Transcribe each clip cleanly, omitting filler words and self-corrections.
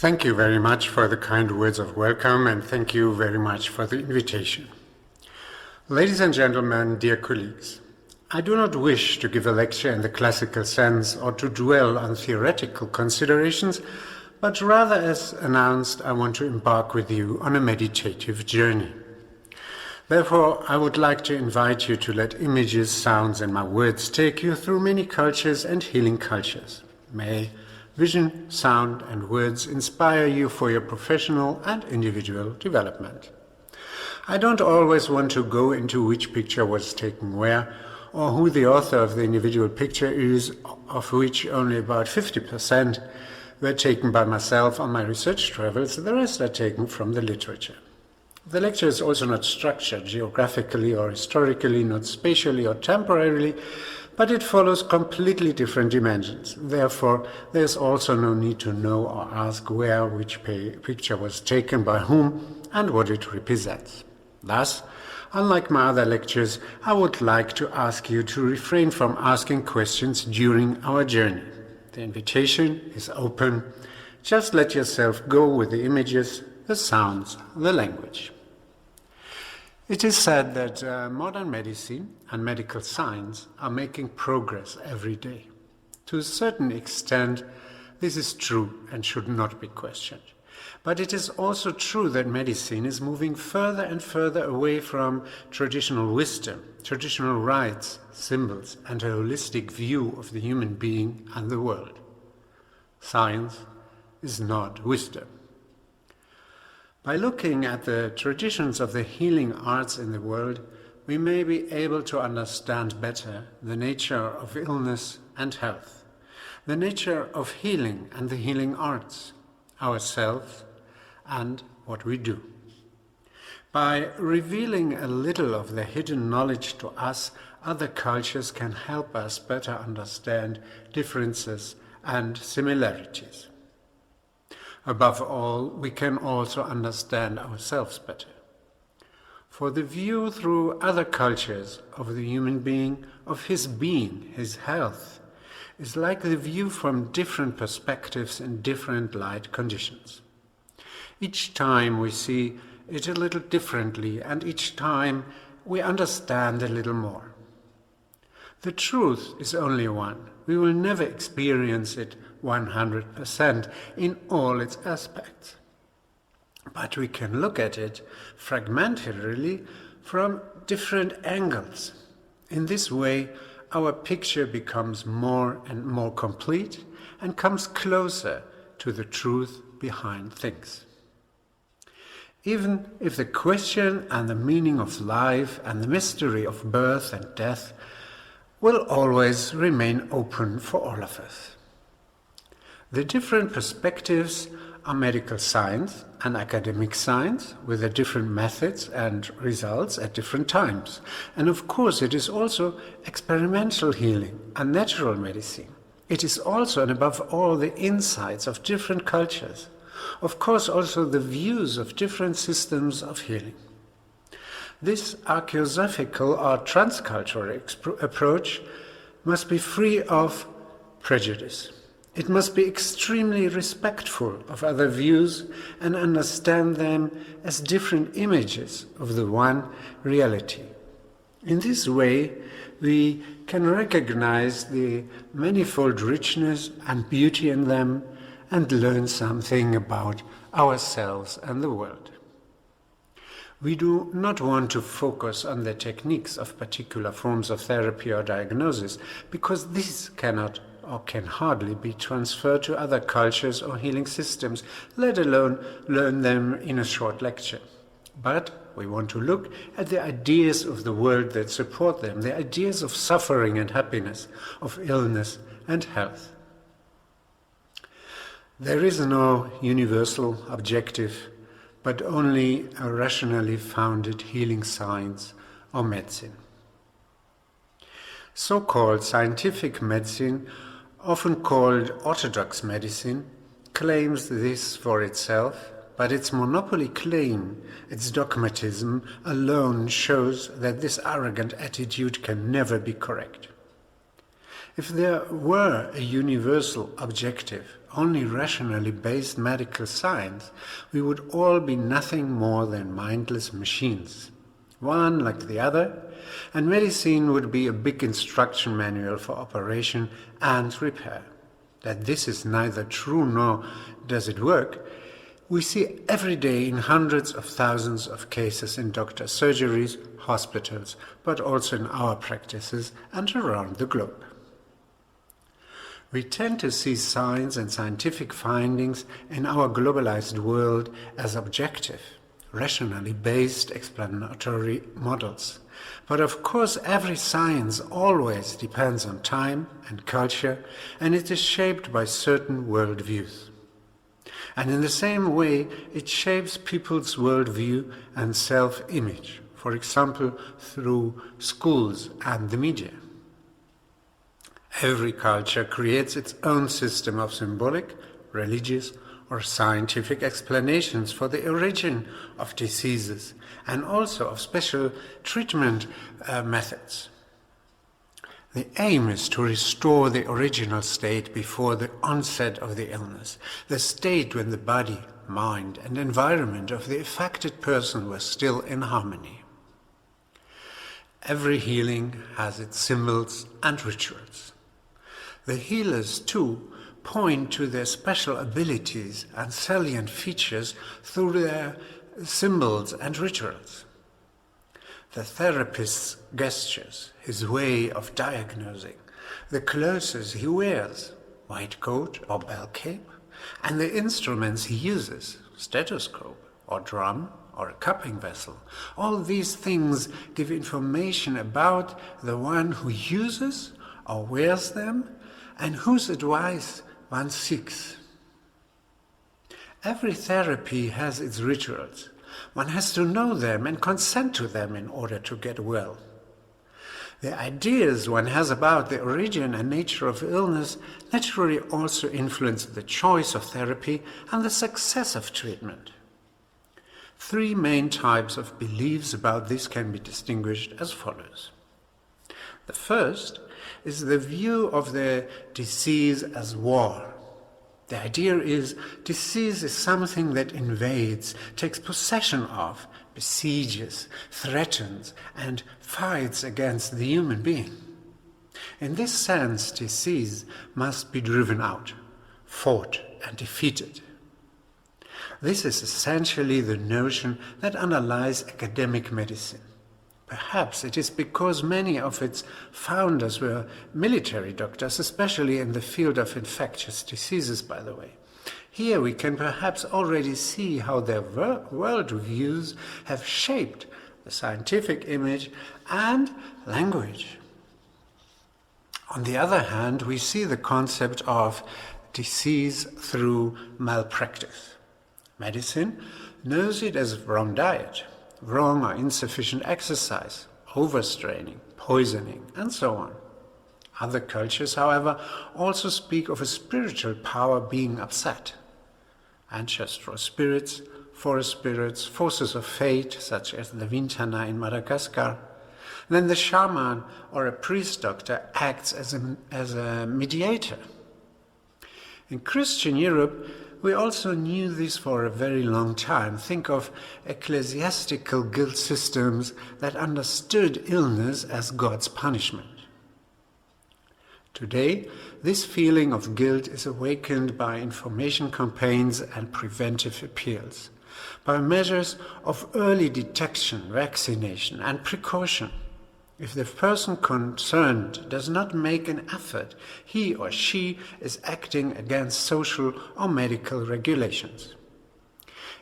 Thank you very much for the kind words of welcome, and thank you very much for the invitation. Ladies and gentlemen, dear colleagues, I do not wish to give a lecture in the classical sense or to dwell on theoretical considerations, but rather, as announced, I want to embark with you on a meditative journey. Therefore, I would like to invite you to let images, sounds, and my words take you through many cultures and healing cultures. May vision, sound, and words inspire you for your professional and individual development. I don't always want to go into which picture was taken where, or who the author of the individual picture is, of which only about 50% were taken by myself on my research travels. The rest are taken from the literature. The lecture is also not structured geographically or historically, not spatially or temporarily, but it follows completely different dimensions. Therefore, there is also no need to know or ask where which picture was taken by whom and what it represents. Thus, unlike my other lectures, I would like to ask you to refrain from asking questions during our journey. The invitation is open. Just let yourself go with the images, the sounds, the language. It is said that modern medicine and medical science are making progress every day. To a certain extent, this is true and should not be questioned. But it is also true that medicine is moving further and further away from traditional wisdom, traditional rites, symbols, and a holistic view of the human being and the world. Science is not wisdom. By looking at the traditions of the healing arts in the world, we may be able to understand better the nature of illness and health, the nature of healing and the healing arts, ourselves and what we do. By revealing a little of the hidden knowledge to us, other cultures can help us better understand differences and similarities. Above all, we can also understand ourselves better. For the view through other cultures of the human being, of his being, his health, is like the view from different perspectives in different light conditions. Each time we see it a little differently, and each time we understand a little more. The truth is only one. We will never experience it 100% in all its aspects. But we can look at it fragmentarily from different angles. In this way, our picture becomes more and more complete and comes closer to the truth behind things. Even if the question and the meaning of life and the mystery of birth and death will always remain open for all of us. The different perspectives are medical science and academic science with their different methods and results at different times. And of course, it is also experimental healing and natural medicine. It is also and above all the insights of different cultures. Of course, also the views of different systems of healing. This archaeosophical or transcultural approach must be free of prejudice. It must be extremely respectful of other views and understand them as different images of the one reality. In this way, we can recognize the manifold richness and beauty in them and learn something about ourselves and the world. We do not want to focus on the techniques of particular forms of therapy or diagnosis, because these cannot or can hardly be transferred to other cultures or healing systems, let alone learn them in a short lecture. But we want to look at the ideas of the world that support them, the ideas of suffering and happiness, of illness and health. There is no universal objective, but only a rationally founded healing science or medicine. So-called scientific medicine, often called orthodox medicine, claims this for itself, but its monopoly claim, its dogmatism, alone shows that this arrogant attitude can never be correct. If there were a universal, objective, only rationally based medical science, we would all be nothing more than mindless machines, one like the other, and medicine would be a big instruction manual for operation and repair. That this is neither true nor does it work, we see every day in hundreds of thousands of cases in doctor surgeries, hospitals, but also in our practices and around the globe. We tend to see science and scientific findings in our globalized world as objective, rationally based explanatory models. But of course, every science always depends on time and culture, and it is shaped by certain worldviews. And in the same way, it shapes people's worldview and self-image, for example, through schools and the media. Every culture creates its own system of symbolic, religious, or scientific explanations for the origin of diseases and also of special treatment methods. The aim is to restore the original state before the onset of the illness, the state when the body, mind, and environment of the affected person were still in harmony. Every healing has its symbols and rituals. The healers, too, point to their special abilities and salient features through their symbols and rituals. The therapist's gestures, his way of diagnosing, the clothes he wears, white coat or bell cape, and the instruments he uses, stethoscope or drum or a cupping vessel. All these things give information about the one who uses or wears them and whose advice one seeks. Every therapy has its rituals. One has to know them and consent to them in order to get well. The ideas one has about the origin and nature of illness naturally also influence the choice of therapy and the success of treatment. Three main types of beliefs about this can be distinguished as follows. The first is the view of the disease as war. The idea is disease is something that invades, takes possession of, besieges, threatens, and fights against the human being. In this sense, disease must be driven out, fought, and defeated. This is essentially the notion that underlies academic medicine. Perhaps it is because many of its founders were military doctors, especially in the field of infectious diseases, by the way. Here we can perhaps already see how their worldviews have shaped the scientific image and language. On the other hand, we see the concept of disease through malpractice. Medicine knows it as wrong diet, wrong or insufficient exercise, overstraining, poisoning, and so on. Other cultures, however, also speak of a spiritual power being upset. Ancestral spirits, forest spirits, forces of fate, such as the Vintana in Madagascar. Then the shaman or a priest doctor acts as a mediator. In Christian Europe, we also knew this for a very long time. Think of ecclesiastical guilt systems that understood illness as God's punishment. Today, this feeling of guilt is awakened by information campaigns and preventive appeals, by measures of early detection, vaccination, and precaution. If the person concerned does not make an effort, he or she is acting against social or medical regulations.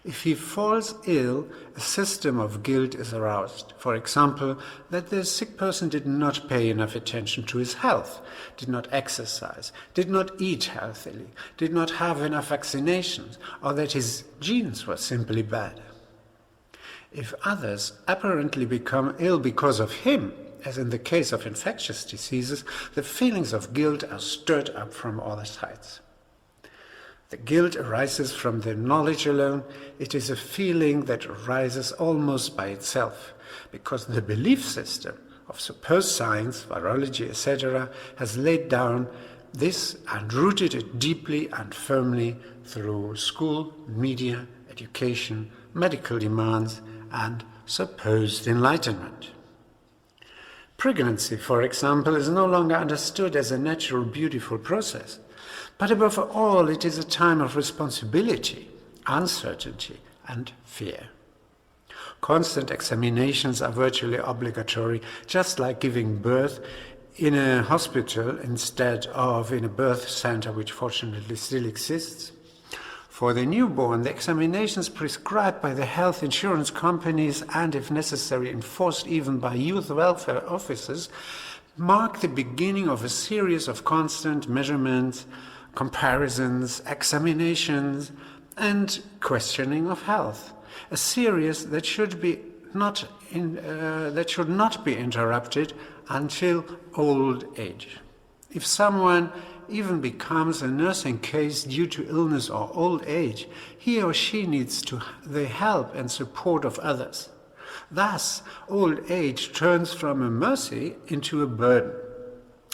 If he falls ill, a system of guilt is aroused. For example, that the sick person did not pay enough attention to his health, did not exercise, did not eat healthily, did not have enough vaccinations, or that his genes were simply bad. If others apparently become ill because of him, as in the case of infectious diseases, the feelings of guilt are stirred up from all sides. The guilt arises from the knowledge alone. It is a feeling that arises almost by itself, because the belief system of supposed science, virology, etc., has laid down this and rooted it deeply and firmly through school, media, education, medical demands, and supposed enlightenment. Pregnancy, for example, is no longer understood as a natural, beautiful process, but above all, it is a time of responsibility, uncertainty, and fear. Constant examinations are virtually obligatory, just like giving birth in a hospital instead of in a birth center, which fortunately still exists. For the newborn, the examinations prescribed by the health insurance companies and, if necessary, enforced even by youth welfare officers, mark the beginning of a series of constant measurements, comparisons, examinations, and questioning of health. A series that should not be interrupted until old age. If someone even becomes a nursing case due to illness or old age, he or she needs the help and support of others. Thus, old age turns from a mercy into a burden,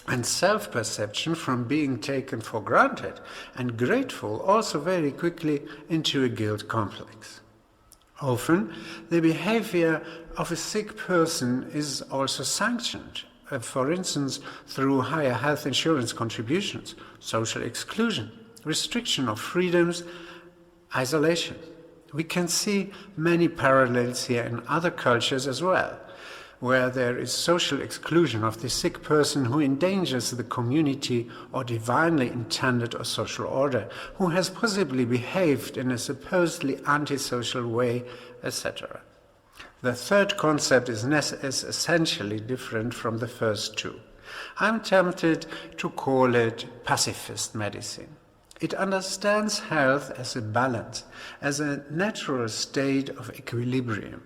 and self-perception from being taken for granted and grateful also very quickly into a guilt complex. Often, the behavior of a sick person is also sanctioned, for instance, through higher health insurance contributions, social exclusion, restriction of freedoms, isolation. We can see many parallels here in other cultures as well, where there is social exclusion of the sick person who endangers the community or divinely intended or social order, who has possibly behaved in a supposedly antisocial way, etc. The third concept is essentially different from the first two. I'm tempted to call it pacifist medicine. It understands health as a balance, as a natural state of equilibrium.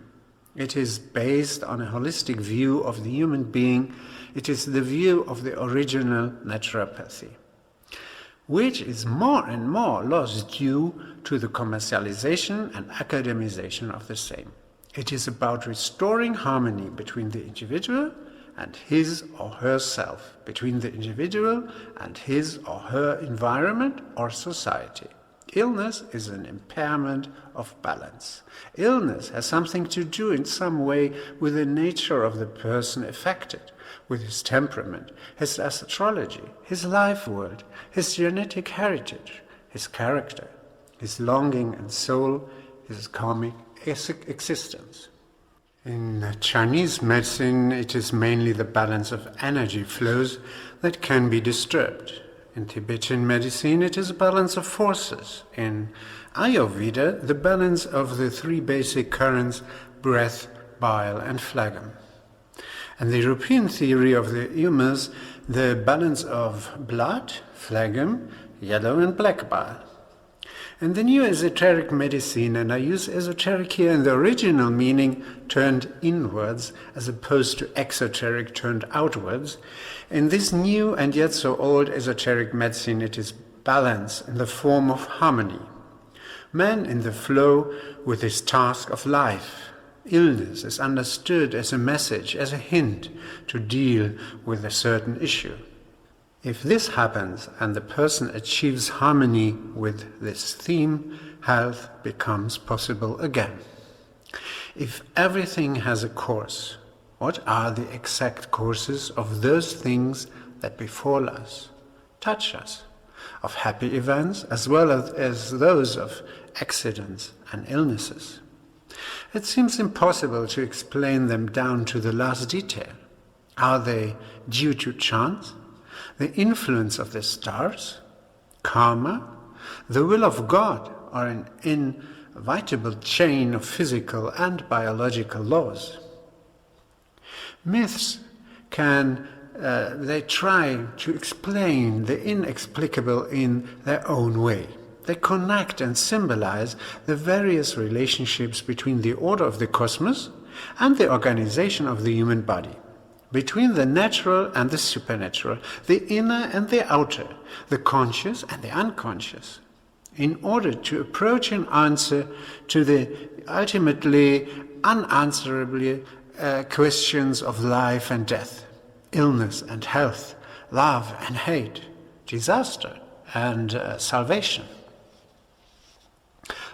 It is based on a holistic view of the human being. It is the view of the original naturopathy, which is more and more lost due to the commercialization and academization of the same. It is about restoring harmony between the individual and his or herself, between the individual and his or her environment or society. Illness is an impairment of balance. Illness has something to do in some way with the nature of the person affected, with his temperament, his astrology, his life world, his genetic heritage, his character, his longing and soul, his karmic existence. In Chinese medicine, it is mainly the balance of energy flows that can be disturbed. In Tibetan medicine, it is a balance of forces. In Ayurveda, the balance of the three basic currents, breath, bile, and phlegm. And the European theory of the humors, the balance of blood, phlegm, yellow and black bile. And the new esoteric medicine, and I use esoteric here in the original meaning turned inwards as opposed to exoteric turned outwards. In this new and yet so old esoteric medicine, it is balance in the form of harmony. Man in the flow with his task of life. Illness is understood as a message, as a hint to deal with a certain issue. If this happens and the person achieves harmony with this theme, health becomes possible again. If everything has a course, what are the exact courses of those things that befall us, touch us, of happy events as well as those of accidents and illnesses? It seems impossible to explain them down to the last detail. Are they due to chance? The influence of the stars, karma, the will of God, or an inevitable chain of physical and biological laws. Myths they try to explain the inexplicable in their own way. They connect and symbolize the various relationships between the order of the cosmos and the organization of the human body, between the natural and the supernatural, the inner and the outer, the conscious and the unconscious, in order to approach an answer to the ultimately unanswerably questions of life and death, illness and health, love and hate, disaster and salvation.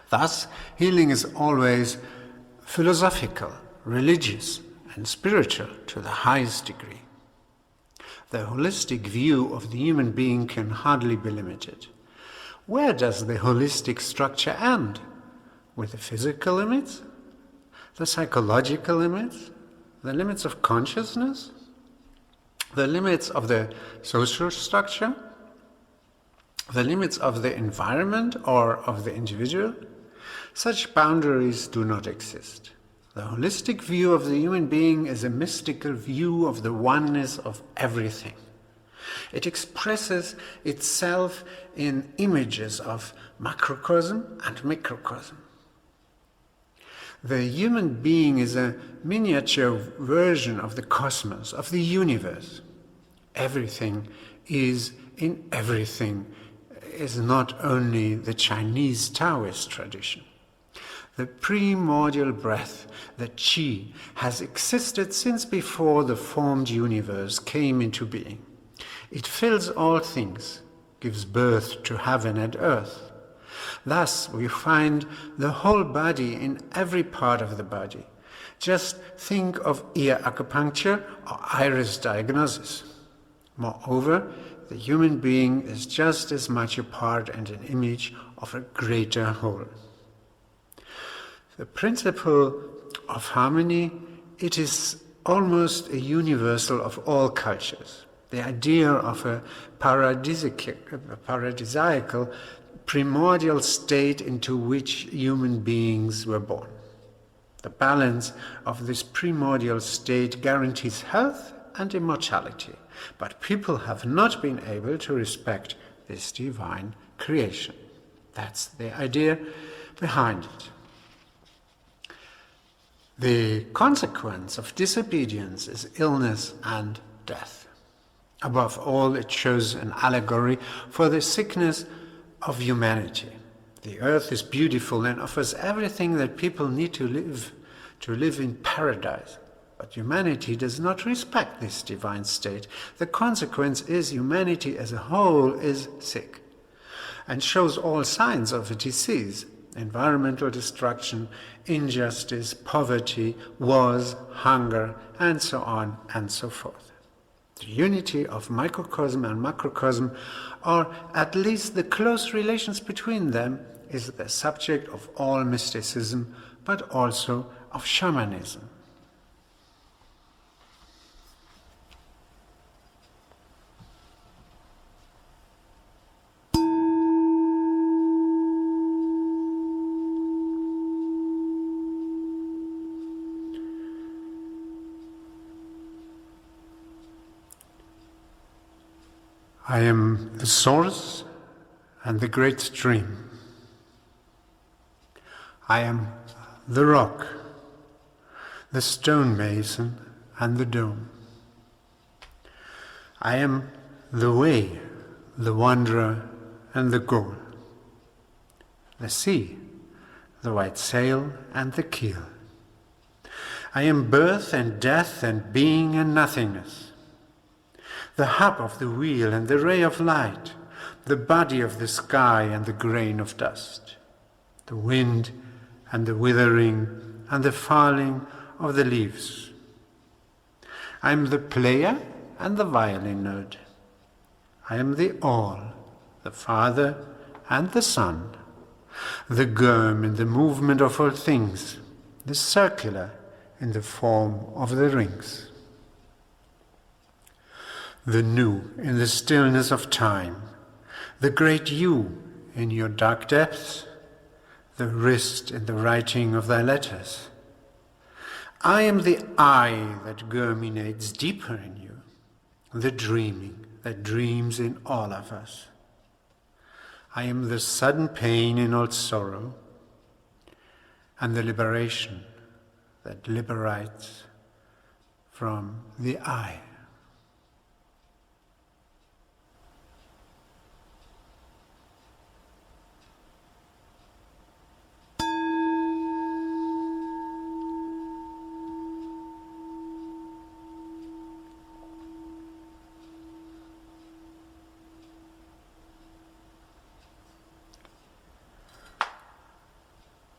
Thus, healing is always philosophical, religious, and spiritual to the highest degree. The holistic view of the human being can hardly be limited. Where does the holistic structure end? With the physical limits? The psychological limits? The limits of consciousness? The limits of the social structure? The limits of the environment or of the individual? Such boundaries do not exist. The holistic view of the human being is a mystical view of the oneness of everything. It expresses itself in images of macrocosm and microcosm. The human being is a miniature version of the cosmos, of the universe. Everything is in everything is not only the Chinese Taoist tradition. The primordial breath, the Qi, has existed since before the formed universe came into being. It fills all things, gives birth to heaven and earth. Thus we find the whole body in every part of the body. Just think of ear acupuncture or iris diagnosis. Moreover, the human being is just as much a part and an image of a greater whole. The principle of harmony, it is almost a universal of all cultures. The idea of a paradisiacal, primordial state into which human beings were born. The balance of this primordial state guarantees health and immortality, but people have not been able to respect this divine creation. That's the idea behind it. The consequence of disobedience is illness and death. Above all, it shows an allegory for the sickness of humanity. The earth is beautiful and offers everything that people need to live in paradise. But humanity does not respect this divine state. The consequence is humanity as a whole is sick and shows all signs of a disease: environmental destruction, injustice, poverty, wars, hunger, and so on and so forth. The unity of microcosm and macrocosm, or at least the close relations between them, is the subject of all mysticism, but also of shamanism. I am the source and the great stream. I am the rock, the stonemason and the dome. I am the way, the wanderer and the goal. The sea, the white sail and the keel. I am birth and death and being and nothingness. The hub of the wheel and the ray of light, the body of the sky and the grain of dust, the wind and the withering and the falling of the leaves. I am the player and the violin note. I am the all, the Father and the Son, the germ in the movement of all things, the circular in the form of the rings. The new in the stillness of time, the great you in your dark depths, the wrist in the writing of thy letters. I am the I that germinates deeper in you, the dreaming that dreams in all of us. I am the sudden pain in all sorrow, and the liberation that liberates from the I.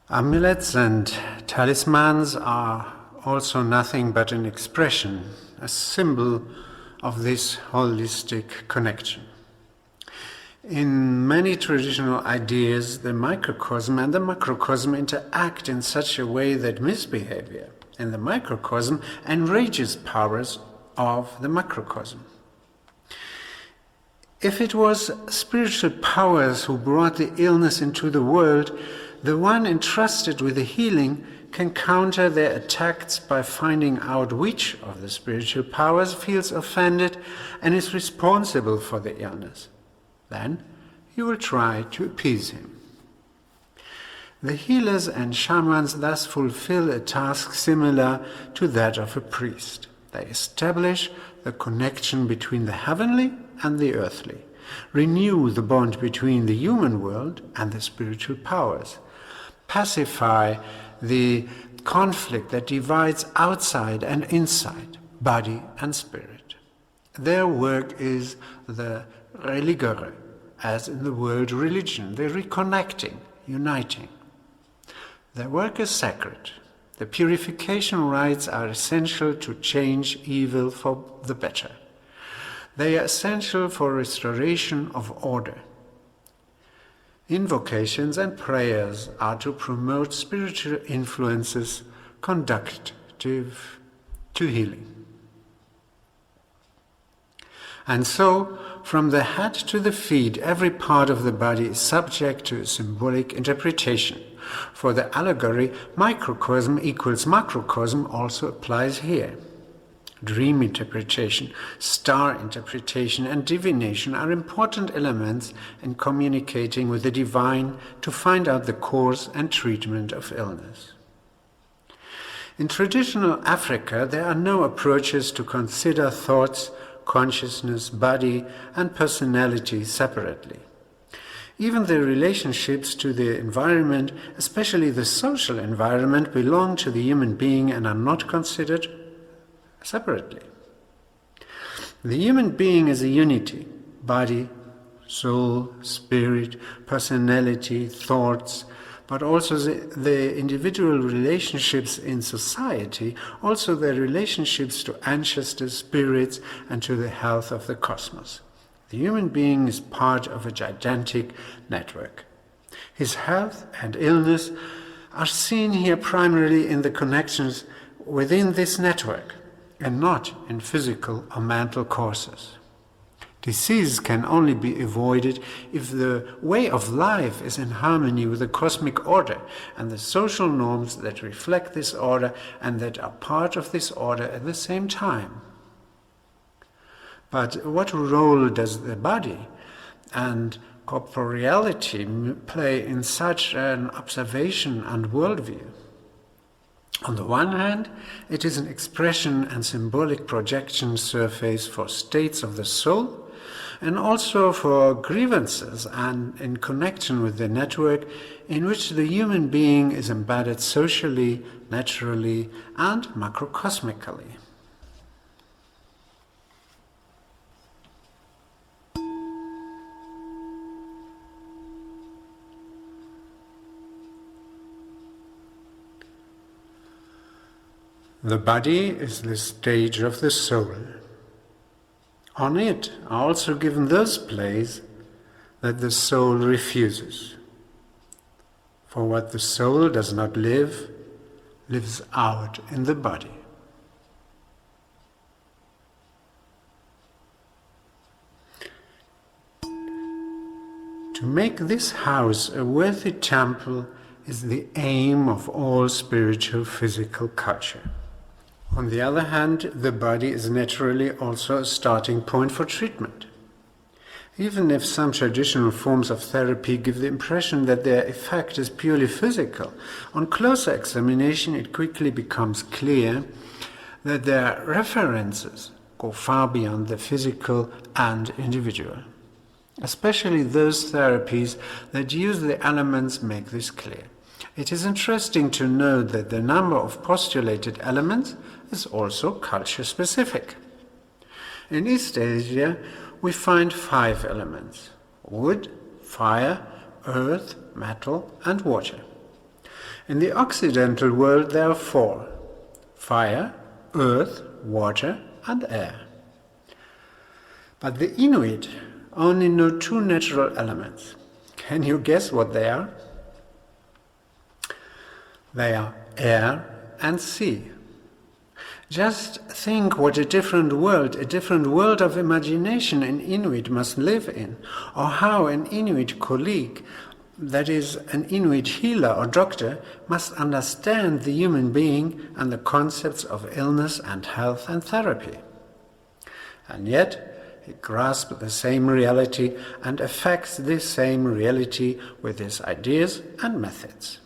Amulets and talismans are also nothing but an expression, a symbol of this holistic connection. In many traditional ideas, the microcosm and the macrocosm interact in such a way that misbehavior in the microcosm enrages powers of the macrocosm. If it was spiritual powers who brought the illness into the world, the one entrusted with the healing can counter their attacks by finding out which of the spiritual powers feels offended and is responsible for the illness. Then he will try to appease him. The healers and shamans thus fulfill a task similar to that of a priest. They establish the connection between the heavenly and the earthly, renew the bond between the human world and the spiritual powers, pacify the conflict that divides outside and inside, body and spirit. Their work is the religere, as in the word religion, the reconnecting, uniting. Their work is sacred. The purification rites are essential to change evil for the better. They are essential for restoration of order. Invocations and prayers are to promote spiritual influences conducive to healing. And so, from the head to the feet, every part of the body is subject to a symbolic interpretation. For the allegory, microcosm equals macrocosm also applies here. Dream interpretation, star interpretation, and divination are important elements in communicating with the divine to find out the cause and treatment of illness. In traditional Africa, there are no approaches to consider thoughts, consciousness, body, and personality separately. Even the relationships to the environment, especially the social environment, belong to the human being and are not considered separately. The human being is a unity: body, soul, spirit, personality, thoughts, but also the individual relationships in society, also the relationships to ancestors, spirits, and to the health of the cosmos. The human being is part of a gigantic network. His health and illness are seen here primarily in the connections within this network, and not in physical or mental causes. Disease can only be avoided if the way of life is in harmony with the cosmic order and the social norms that reflect this order and that are part of this order at the same time. But what role does the body and corporeality play in such an observation and worldview? On the one hand, it is an expression and symbolic projection surface for states of the soul, and also for grievances and in connection with the network in which the human being is embedded socially, naturally, and macrocosmically. The body is the stage of the soul. On it are also given those plays that the soul refuses. For what the soul does not live, lives out in the body. To make this house a worthy temple is the aim of all spiritual physical culture. On the other hand, the body is naturally also a starting point for treatment. Even if some traditional forms of therapy give the impression that their effect is purely physical, on closer examination it quickly becomes clear that their references go far beyond the physical and individual. Especially those therapies that use the elements make this clear. It is interesting to note that the number of postulated elements is also culture-specific. In East Asia, we find 5 elements: wood, fire, earth, metal, and water. In the Occidental world there are four: fire, earth, water, and air. But the Inuit only know two natural elements. Can you guess what they are? They are air and sea. Just think what a different world of imagination an Inuit must live in, or how an Inuit colleague, that is, an Inuit healer or doctor, must understand the human being and the concepts of illness and health and therapy. And yet, he grasps the same reality and affects this same reality with his ideas and methods.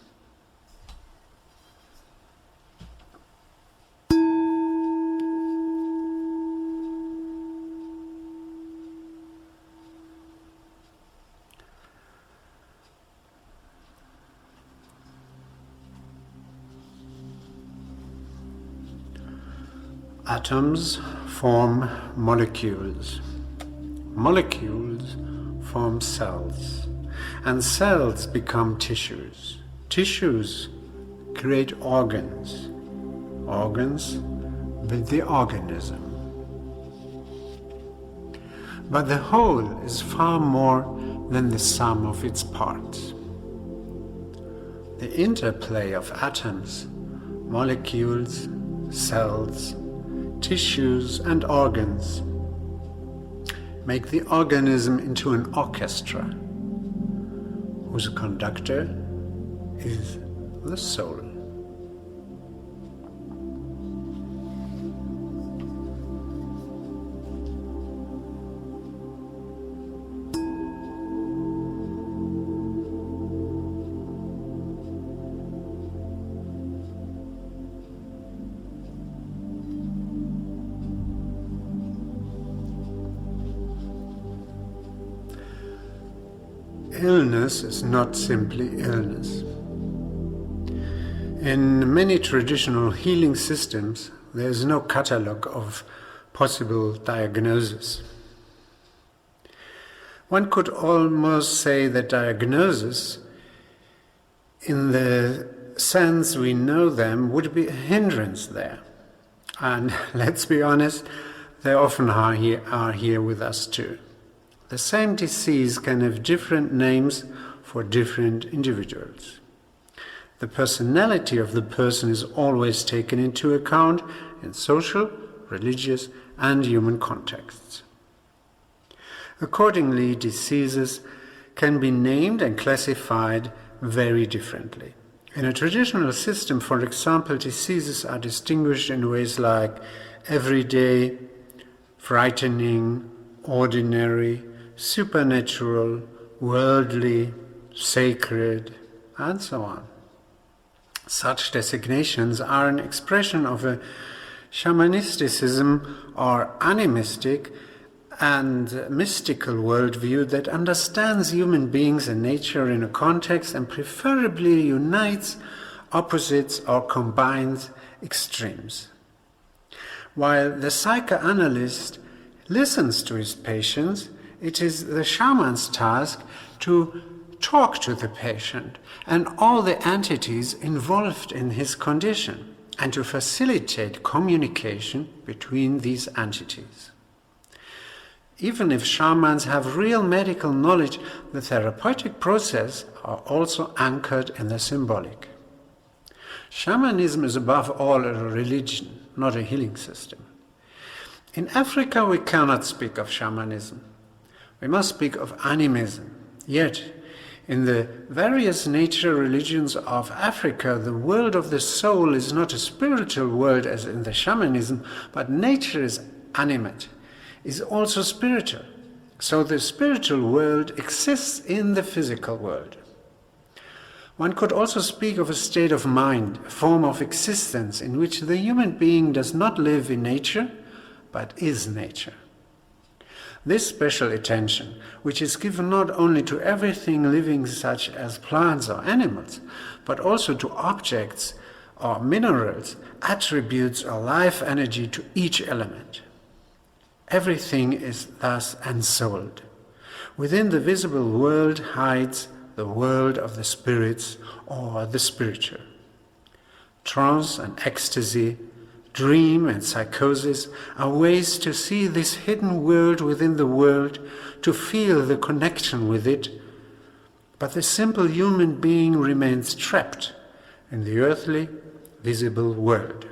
Atoms form molecules. Molecules form cells. And cells become tissues. Tissues create organs. Organs build the organism. But the whole is far more than the sum of its parts. The interplay of atoms, molecules, cells, tissues and organs make the organism into an orchestra whose conductor is the soul. Illness is not simply illness. In many traditional healing systems, there is no catalogue of possible diagnoses. One could almost say that diagnosis, in the sense we know them, would be a hindrance there. And let's be honest, they often are here with us too. The same disease can have different names for different individuals. The personality of the person is always taken into account in social, religious, and human contexts. Accordingly, diseases can be named and classified very differently. In a traditional system, for example, diseases are distinguished in ways like everyday, frightening, ordinary, supernatural, worldly, sacred, and so on. Such designations are an expression of a shamanisticism or animistic and mystical worldview that understands human beings and nature in a context and preferably unites opposites or combines extremes. While the psychoanalyst listens to his patients, it is the shaman's task to talk to the patient and all the entities involved in his condition and to facilitate communication between these entities. Even if shamans have real medical knowledge, the therapeutic process are also anchored in the symbolic. Shamanism is above all a religion, not a healing system. In Africa we cannot speak of shamanism. We must speak of animism. Yet, in the various nature religions of Africa, the world of the soul is not a spiritual world as in the shamanism, but nature is animate, is also spiritual. So the spiritual world exists in the physical world. One could also speak of a state of mind, a form of existence in which the human being does not live in nature, but is nature. This special attention, which is given not only to everything living such as plants or animals, but also to objects or minerals, attributes or life energy to each element. Everything is thus ensouled. Within the visible world hides the world of the spirits or the spiritual. Trance and ecstasy, dream and psychosis are ways to see this hidden world within the world, to feel the connection with it, but the simple human being remains trapped in the earthly, visible world.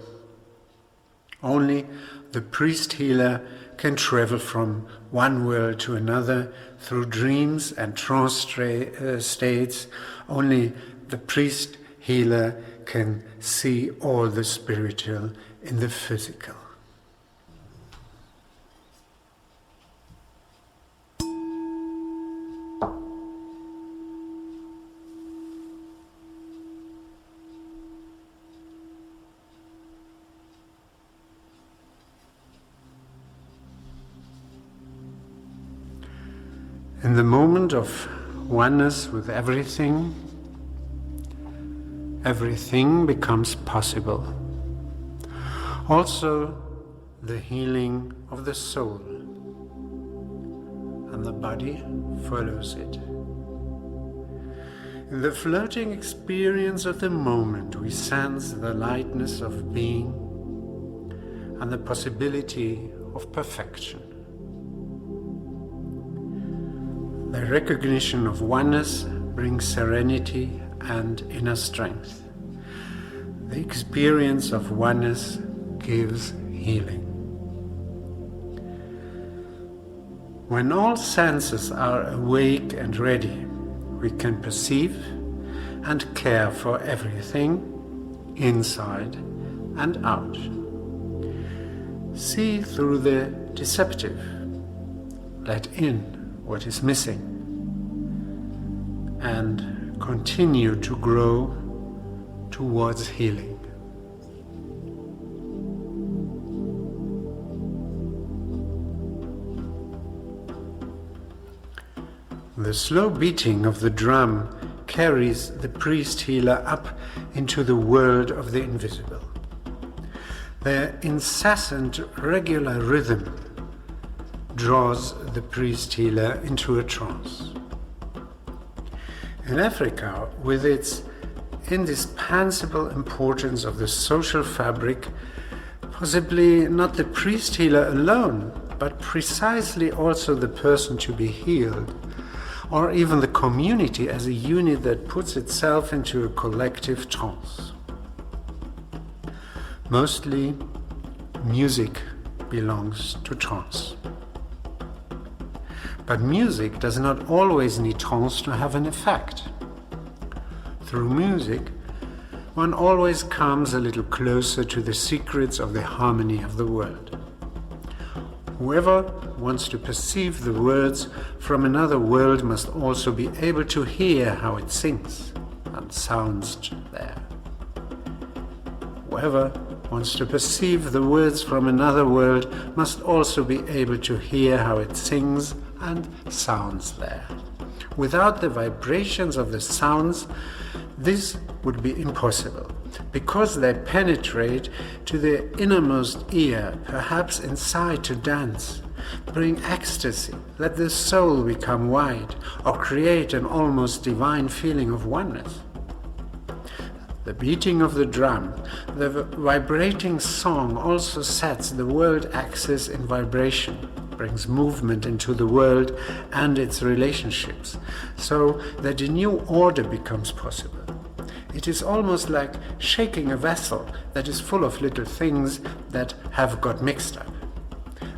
Only the priest-healer can travel from one world to another through dreams and trance states. Only the priest-healer can see all the spiritual in the physical. In the moment of oneness with everything, everything becomes possible. Also, the healing of the soul, and the body follows it. In the floating experience of the moment, we sense the lightness of being and the possibility of perfection. The recognition of oneness brings serenity and inner strength. The experience of oneness gives healing. When all senses are awake and ready, we can perceive and care for everything, inside and out. See through the deceptive, let in what is missing, and continue to grow towards healing. The slow beating of the drum carries the priest-healer up into the world of the invisible. Their incessant, regular rhythm draws the priest-healer into a trance. In Africa, with its indispensable importance of the social fabric, possibly not the priest-healer alone, but precisely also the person to be healed, or even the community as a unit that puts itself into a collective trance. Mostly, music belongs to trance. But music does not always need trance to have an effect. Through music, one always comes a little closer to the secrets of the harmony of the world. Whoever wants to perceive the words from another world must also be able to hear how it sings and sounds there. Whoever wants to perceive the words from another world must also be able to hear how it sings and sounds there. Without the vibrations of the sounds, this would be impossible, because they penetrate to the innermost ear, perhaps inside to dance, bring ecstasy, let the soul become wide, or create an almost divine feeling of oneness. The beating of the drum, the vibrating song also sets the world axis in vibration, brings movement into the world and its relationships, so that a new order becomes possible. It is almost like shaking a vessel that is full of little things that have got mixed up.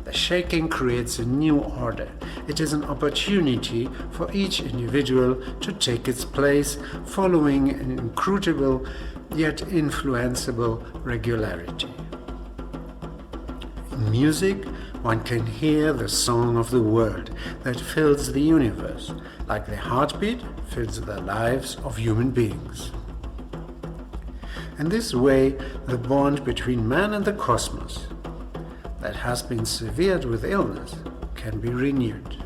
The shaking creates a new order. It is an opportunity for each individual to take its place, following an inscrutable yet influenceable regularity. In music, one can hear the song of the world that fills the universe, like the heartbeat fills the lives of human beings. In this way, the bond between man and the cosmos, that has been severed with illness, can be renewed.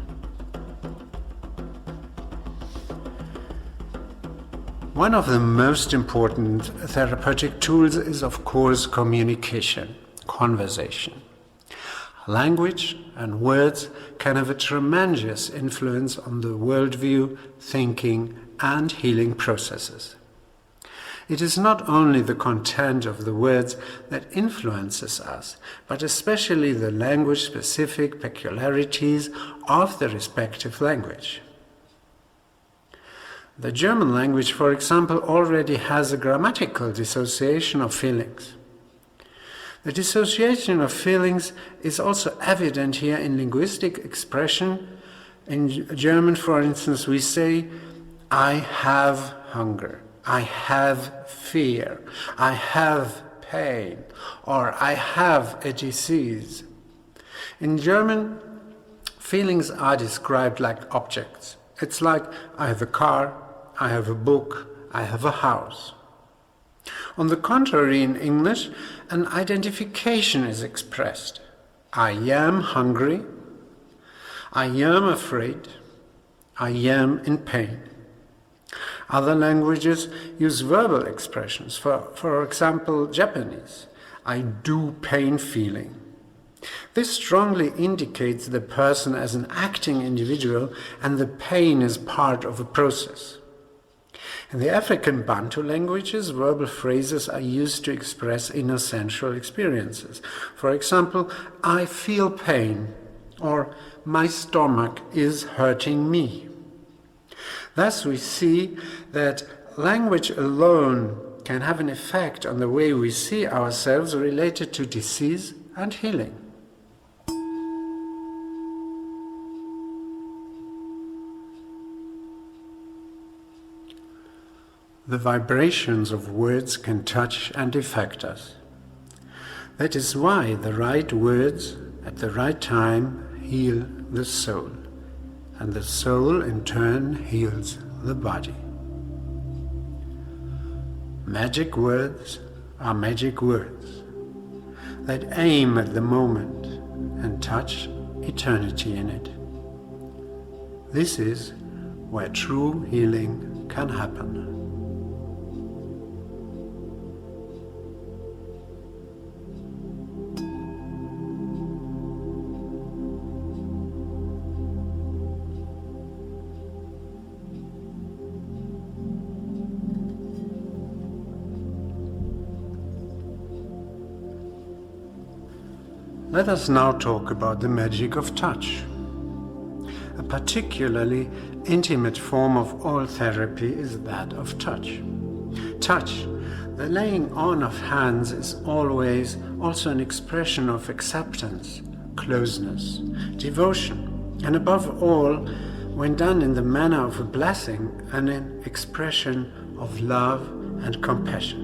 One of the most important therapeutic tools is, of course, communication, conversation. Language and words can have a tremendous influence on the worldview, thinking, and healing processes. It is not only the content of the words that influences us, but especially the language-specific peculiarities of the respective language. The German language, for example, already has a grammatical dissociation of feelings. The dissociation of feelings is also evident here in linguistic expression. In German, for instance, we say, I have hunger, I have fear, I have pain, or I have a disease. In German, feelings are described like objects. It's like, I have a car, I have a book, I have a house. On the contrary, in English, an identification is expressed. I am hungry, I am afraid, I am in pain. Other languages use verbal expressions. For example, Japanese, I do pain feeling. This strongly indicates the person as an acting individual, and the pain is part of a process. In the African Bantu languages, verbal phrases are used to express inner sensual experiences. For example, I feel pain, or my stomach is hurting me. Thus we see that language alone can have an effect on the way we see ourselves related to disease and healing. The vibrations of words can touch and affect us. That is why the right words at the right time heal the soul, and the soul in turn heals the body. Magic words are magic words that aim at the moment and touch eternity in it. This is where true healing can happen. Let us now talk about the magic of touch. A particularly intimate form of all therapy is that of touch. Touch, the laying on of hands, is always also an expression of acceptance, closeness, devotion, and above all, when done in the manner of a blessing, an expression of love and compassion.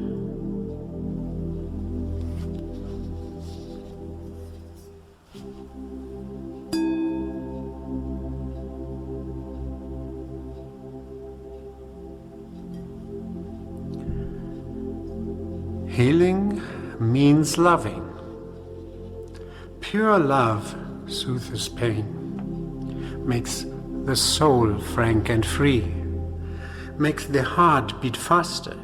Healing means loving. Pure love soothes pain, makes the soul frank and free, makes the heart beat faster,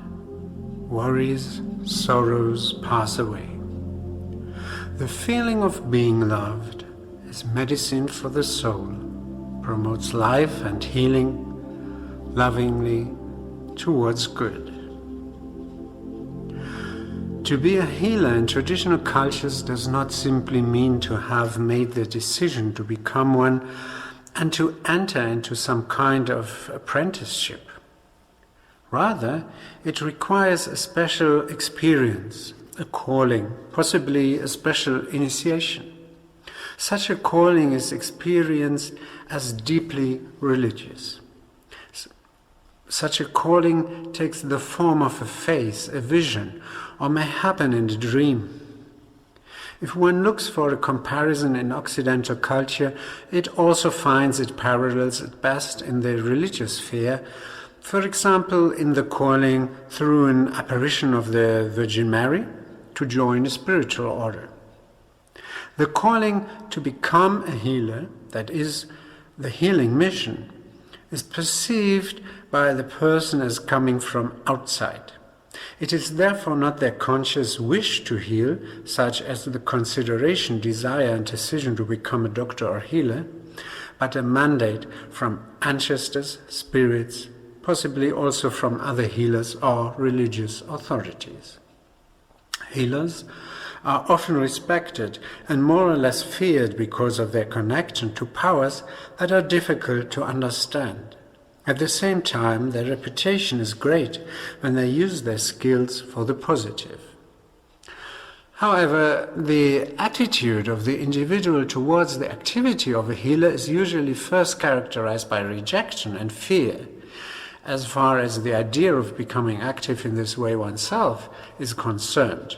worries, sorrows pass away. The feeling of being loved is medicine for the soul, promotes life and healing lovingly towards good. To be a healer in traditional cultures does not simply mean to have made the decision to become one and to enter into some kind of apprenticeship. Rather, it requires a special experience, a calling, possibly a special initiation. Such a calling is experienced as deeply religious. Such a calling takes the form of a face, a vision, or may happen in a dream. If one looks for a comparison in Occidental culture, it also finds its parallels at best in the religious sphere, for example in the calling through an apparition of the Virgin Mary to join a spiritual order. The calling to become a healer, that is, the healing mission, is perceived by the person as coming from outside. It is therefore not their conscious wish to heal, such as the consideration, desire, and decision to become a doctor or healer, but a mandate from ancestors, spirits, possibly also from other healers or religious authorities. Healers are often respected and more or less feared because of their connection to powers that are difficult to understand. At the same time, their reputation is great when they use their skills for the positive. However, the attitude of the individual towards the activity of a healer is usually first characterized by rejection and fear, as far as the idea of becoming active in this way oneself is concerned.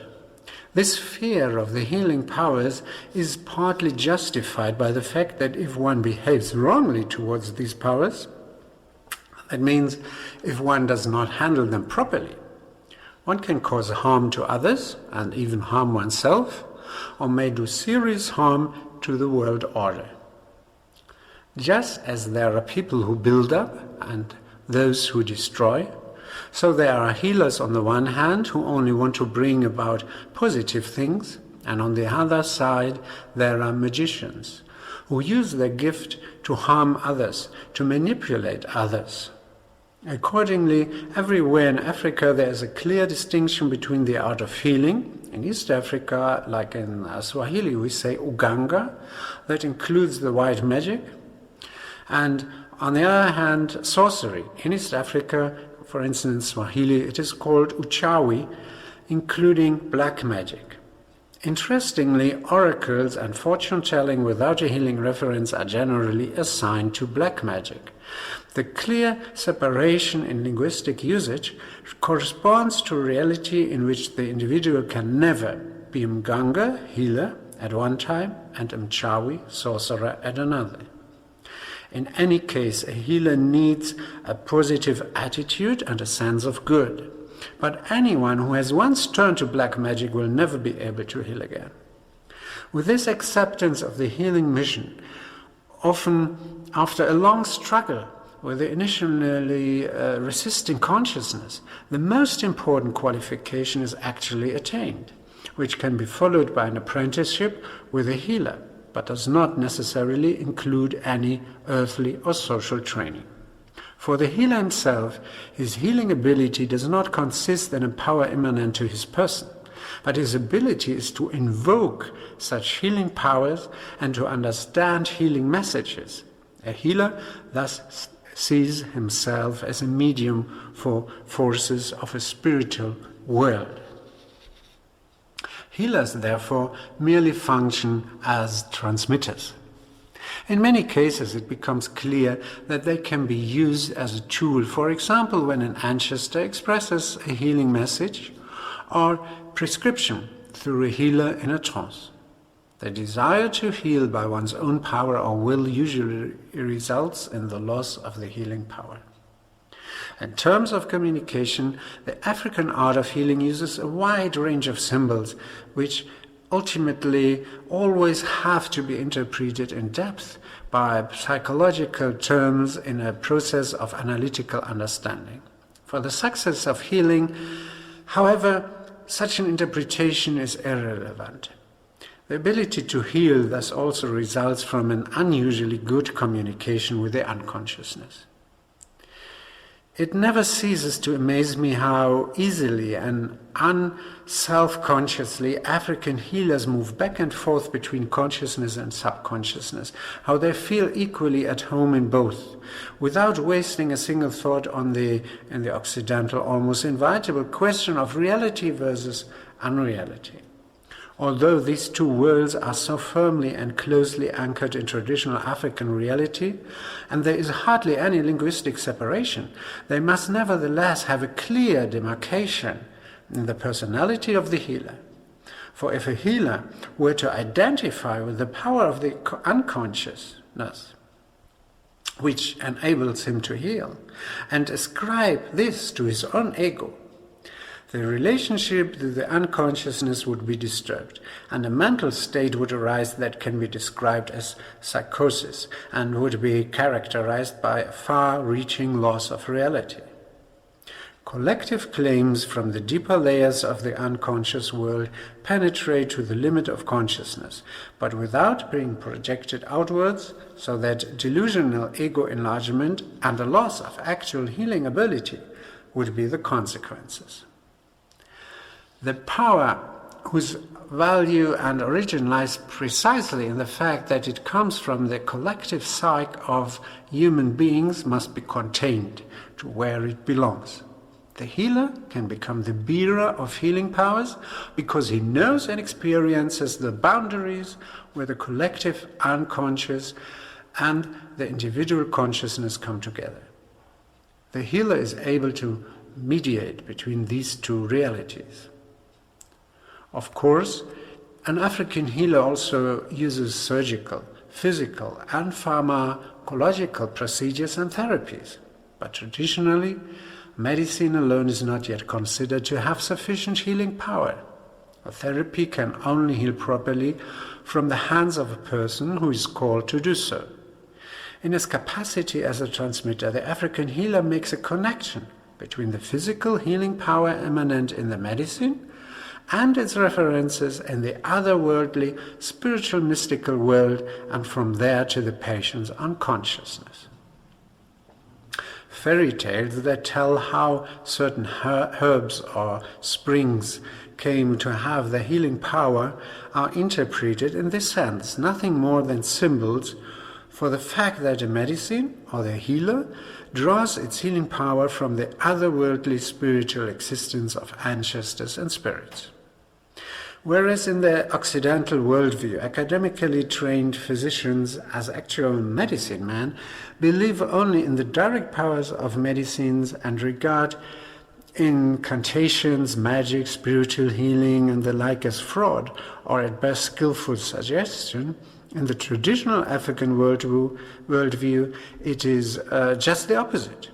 This fear of the healing powers is partly justified by the fact that if one behaves wrongly towards these powers, that means if one does not handle them properly, one can cause harm to others and even harm oneself, or may do serious harm to the world order. Just as there are people who build up and those who destroy, so there are healers on the one hand who only want to bring about positive things, and on the other side there are magicians who use their gift to harm others, to manipulate others. Accordingly, everywhere in Africa there is a clear distinction between the art of healing. In East Africa, like in Swahili, we say uganga, that includes the white magic, and on the other hand, sorcery. In East Africa, for instance, Swahili, it is called uchawi, including black magic. Interestingly, oracles and fortune-telling without a healing reference are generally assigned to black magic. The clear separation in linguistic usage corresponds to a reality in which the individual can never be mganga, healer, at one time, and mchawi, sorcerer, at another. In any case, a healer needs a positive attitude and a sense of good. But anyone who has once turned to black magic will never be able to heal again. With this acceptance of the healing mission, often after a long struggle with the initially resisting consciousness, the most important qualification is actually attained, which can be followed by an apprenticeship with a healer, but does not necessarily include any earthly or social training. For the healer himself, his healing ability does not consist in a power immanent to his person, but his ability is to invoke such healing powers and to understand healing messages. A healer thus sees himself as a medium for forces of a spiritual world. Healers, therefore, merely function as transmitters. In many cases, it becomes clear that they can be used as a tool, for example, when an ancestor expresses a healing message or prescription through a healer in a trance. The desire to heal by one's own power or will usually results in the loss of the healing power. In terms of communication, the African art of healing uses a wide range of symbols, which ultimately always have to be interpreted in depth by psychological terms in a process of analytical understanding. For the success of healing, however, such an interpretation is irrelevant. The ability to heal thus also results from an unusually good communication with the unconsciousness. It never ceases to amaze me how easily and unself-consciously African healers move back and forth between consciousness and subconsciousness, how they feel equally at home in both, without wasting a single thought on in the Occidental, almost inevitable question of reality versus unreality. Although these two worlds are so firmly and closely anchored in traditional African reality, and there is hardly any linguistic separation, they must nevertheless have a clear demarcation in the personality of the healer. For if a healer were to identify with the power of the unconsciousness, which enables him to heal, and ascribe this to his own ego, the relationship to the unconsciousness would be disturbed, and a mental state would arise that can be described as psychosis and would be characterized by a far-reaching loss of reality. Collective claims from the deeper layers of the unconscious world penetrate to the limit of consciousness, but without being projected outwards, so that delusional ego enlargement and a loss of actual healing ability would be the consequences. The power whose value and origin lies precisely in the fact that it comes from the collective psyche of human beings must be contained to where it belongs. The healer can become the bearer of healing powers because he knows and experiences the boundaries where the collective unconscious and the individual consciousness come together. The healer is able to mediate between these two realities. Of course, an African healer also uses surgical, physical, and pharmacological procedures and therapies, but traditionally, medicine alone is not yet considered to have sufficient healing power. A therapy can only heal properly from the hands of a person who is called to do so. In his capacity as a transmitter, the African healer makes a connection between the physical healing power immanent in the medicine and its references in the otherworldly, spiritual, mystical world, and from there to the patient's unconsciousness. Fairy tales that tell how certain herbs or springs came to have the healing power are interpreted in this sense, nothing more than symbols for the fact that a medicine or the healer draws its healing power from the otherworldly spiritual existence of ancestors and spirits. Whereas in the Occidental worldview, academically trained physicians as actual medicine men believe only in the direct powers of medicines and regard incantations, magic, spiritual healing, and the like as fraud, or at best skillful suggestion, in the traditional African worldview, it is just the opposite.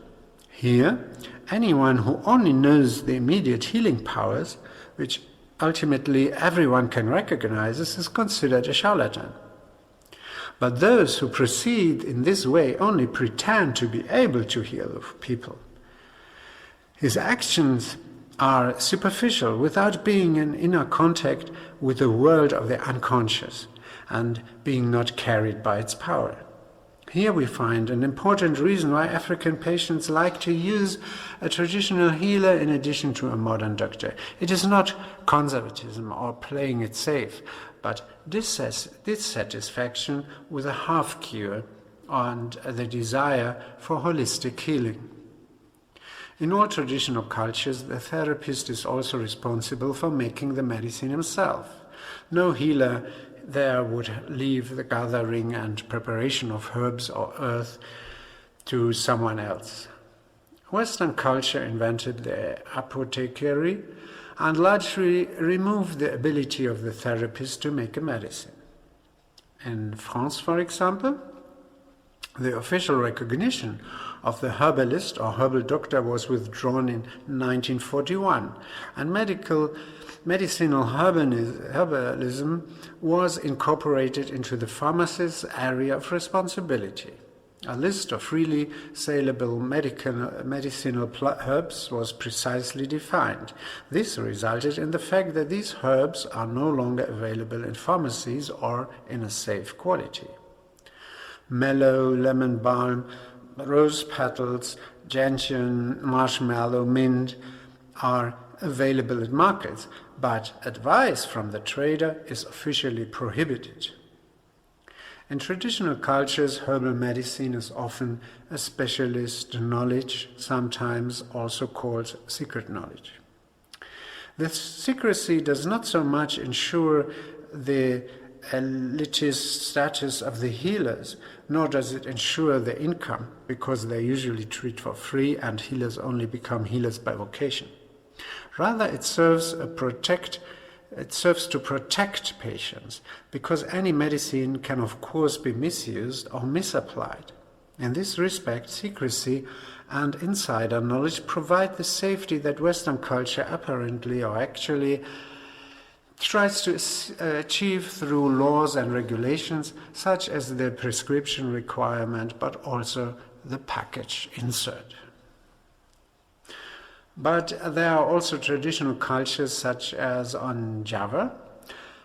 Here, anyone who only knows the immediate healing powers, which ultimately everyone can recognize, is considered a charlatan. But those who proceed in this way only pretend to be able to heal people. His actions are superficial without being in inner contact with the world of the unconscious and being not carried by its power. Here we find an important reason why African patients like to use a traditional healer in addition to a modern doctor. It is not conservatism or playing it safe, but dissatisfaction with a half-cure and the desire for holistic healing. In all traditional cultures, the therapist is also responsible for making the medicine himself. No healer there would leave the gathering and preparation of herbs or earth to someone else. Western culture invented the apothecary and largely removed the ability of the therapist to make a medicine. In France, for example, the official recognition of the herbalist or herbal doctor was withdrawn in 1941, and medicinal herbalism was incorporated into the pharmacist's area of responsibility. A list of freely saleable medicinal herbs was precisely defined. This resulted in the fact that these herbs are no longer available in pharmacies or in a safe quality. Mallow, lemon balm, rose petals, gentian, marshmallow, mint are available in markets, but advice from the trader is officially prohibited. In traditional cultures, herbal medicine is often a specialist knowledge, sometimes also called secret knowledge. This secrecy does not so much ensure the elitist status of the healers, nor does it ensure their income, because they usually treat for free and healers only become healers by vocation. Rather, it serves to protect patients, because any medicine can of course be misused or misapplied. In this respect, secrecy and insider knowledge provide the safety that Western culture apparently or actually tries to achieve through laws and regulations such as the prescription requirement, but also the package insert. But there are also traditional cultures such as on Java,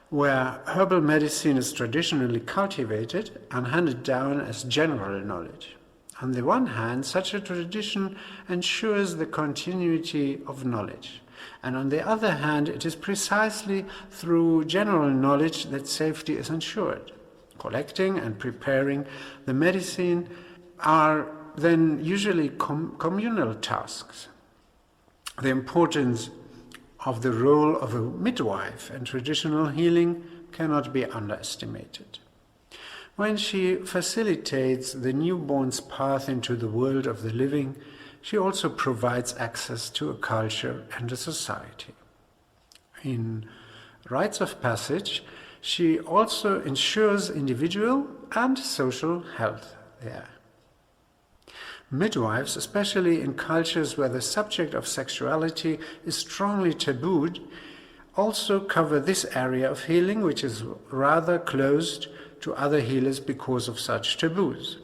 where herbal medicine is traditionally cultivated and handed down as general knowledge. On the one hand, such a tradition ensures the continuity of knowledge, and on the other hand, it is precisely through general knowledge that safety is ensured. Collecting and preparing the medicine are then usually communal tasks. The importance of the role of a midwife in traditional healing cannot be underestimated. When she facilitates the newborn's path into the world of the living, she also provides access to a culture and a society. In rites of passage, she also ensures individual and social health there. Midwives, especially in cultures where the subject of sexuality is strongly tabooed, also cover this area of healing, which is rather closed to other healers because of such taboos.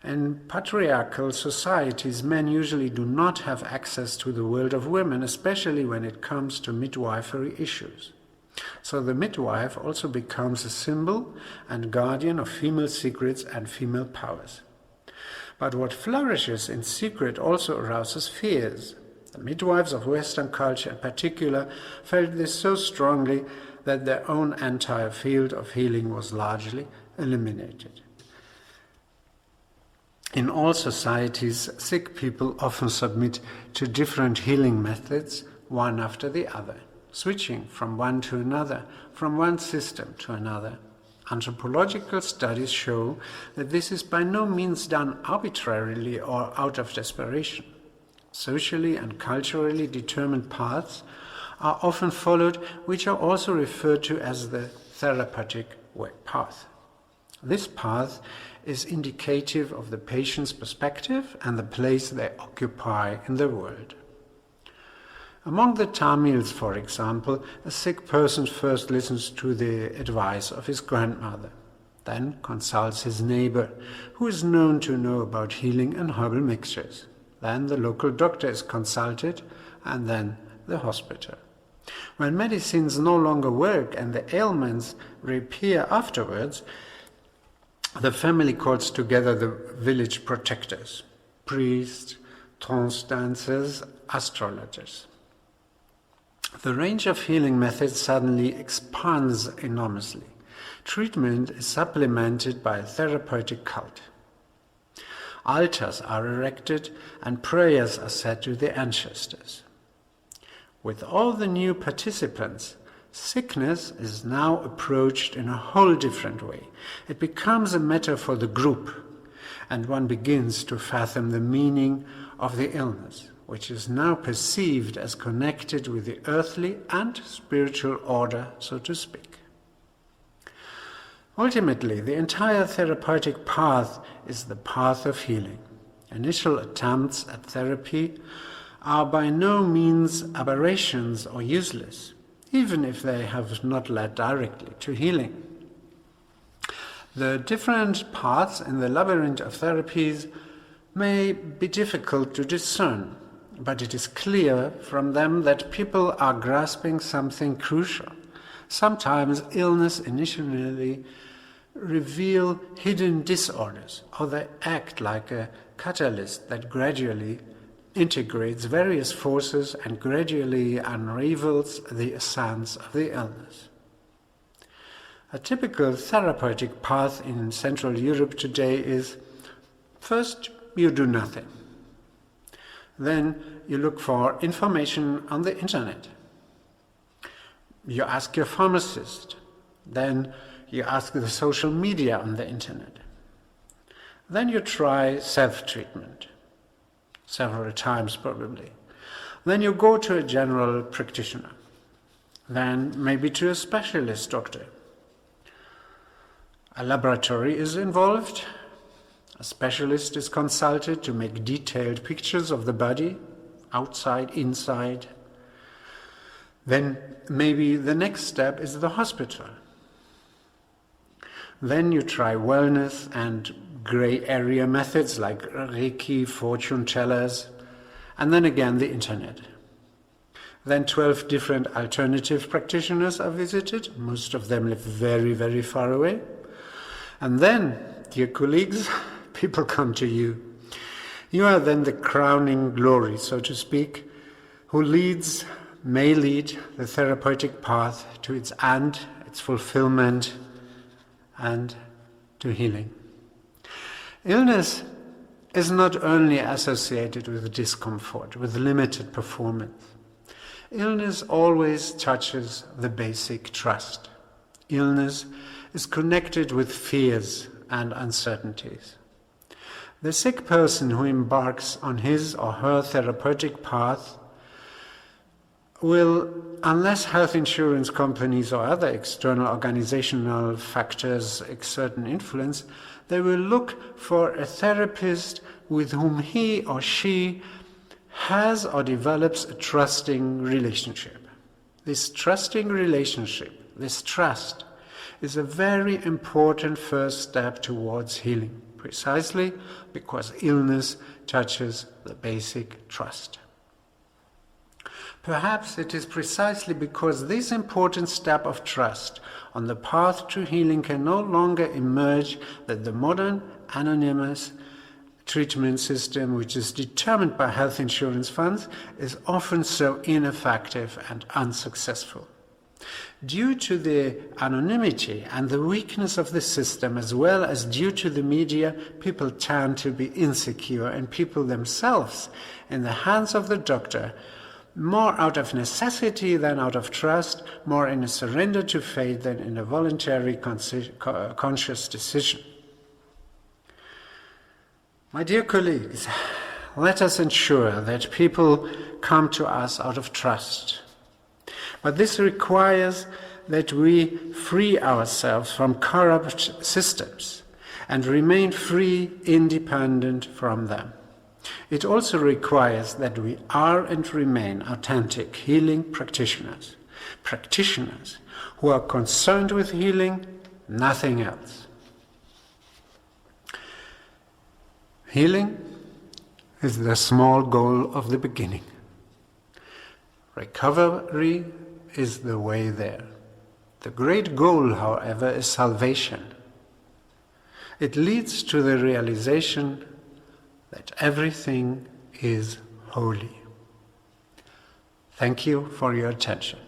In patriarchal societies, men usually do not have access to the world of women, especially when it comes to midwifery issues. So the midwife also becomes a symbol and guardian of female secrets and female powers. But what flourishes in secret also arouses fears. The midwives of Western culture in particular felt this so strongly that their own entire field of healing was largely eliminated. In all societies, sick people often submit to different healing methods, one after the other, switching from one to another, from one system to another. Anthropological studies show that this is by no means done arbitrarily or out of desperation. Socially and culturally determined paths are often followed, which are also referred to as the therapeutic path. This path is indicative of the patient's perspective and the place they occupy in the world. Among the Tamils, for example, a sick person first listens to the advice of his grandmother, then consults his neighbor, who is known to know about healing and herbal mixtures. Then the local doctor is consulted, and then the hospital. When medicines no longer work and the ailments reappear afterwards, the family calls together the village protectors, priests, trance dancers, astrologers. The range of healing methods suddenly expands enormously. Treatment is supplemented by a therapeutic cult. Altars are erected and prayers are said to the ancestors. With all the new participants, sickness is now approached in a whole different way. It becomes a matter for the group, and one begins to fathom the meaning of the illness, which is now perceived as connected with the earthly and spiritual order, so to speak. Ultimately, the entire therapeutic path is the path of healing. Initial attempts at therapy are by no means aberrations or useless, even if they have not led directly to healing. The different paths in the labyrinth of therapies may be difficult to discern, but it is clear from them that people are grasping something crucial. Sometimes illness initially reveal hidden disorders, or they act like a catalyst that gradually integrates various forces and gradually unravels the essence of the illness. A typical therapeutic path in Central Europe today is, first, you do nothing. Then you look for information on the internet. You ask your pharmacist. Then you ask the social media on the internet. Then you try self-treatment, several times probably. Then you go to a general practitioner. Then maybe to a specialist doctor. A laboratory is involved. A specialist is consulted to make detailed pictures of the body, outside, inside. Then maybe the next step is the hospital. Then you try wellness and gray area methods like Reiki, fortune tellers, and then again the internet. Then 12 different alternative practitioners are visited. Most of them live very, very far away. And then, dear colleagues, people come to you. You are then the crowning glory, so to speak, who may lead the therapeutic path to its end, its fulfillment, and to healing. Illness is not only associated with discomfort, with limited performance. Illness always touches the basic trust. Illness is connected with fears and uncertainties. The sick person who embarks on his or her therapeutic path will, unless health insurance companies or other external organizational factors exert an influence, they will look for a therapist with whom he or she has or develops a trusting relationship. This trusting relationship, this trust, is a very important first step towards healing, precisely because illness touches the basic trust. Perhaps it is precisely because this important step of trust on the path to healing can no longer emerge that the modern anonymous treatment system, which is determined by health insurance funds, is often so ineffective and unsuccessful. Due to the anonymity and the weakness of the system, as well as due to the media, people tend to be insecure, and people themselves, in the hands of the doctor, more out of necessity than out of trust, more in a surrender to fate than in a voluntary conscious decision. My dear colleagues, let us ensure that people come to us out of trust. But this requires that we free ourselves from corrupt systems and remain free, independent from them. It also requires that we are and remain authentic healing practitioners, practitioners who are concerned with healing, nothing else. Healing is the small goal of the beginning. Recovery is the way there. The great goal, however, is salvation. It leads to the realization that everything is holy. Thank you for your attention.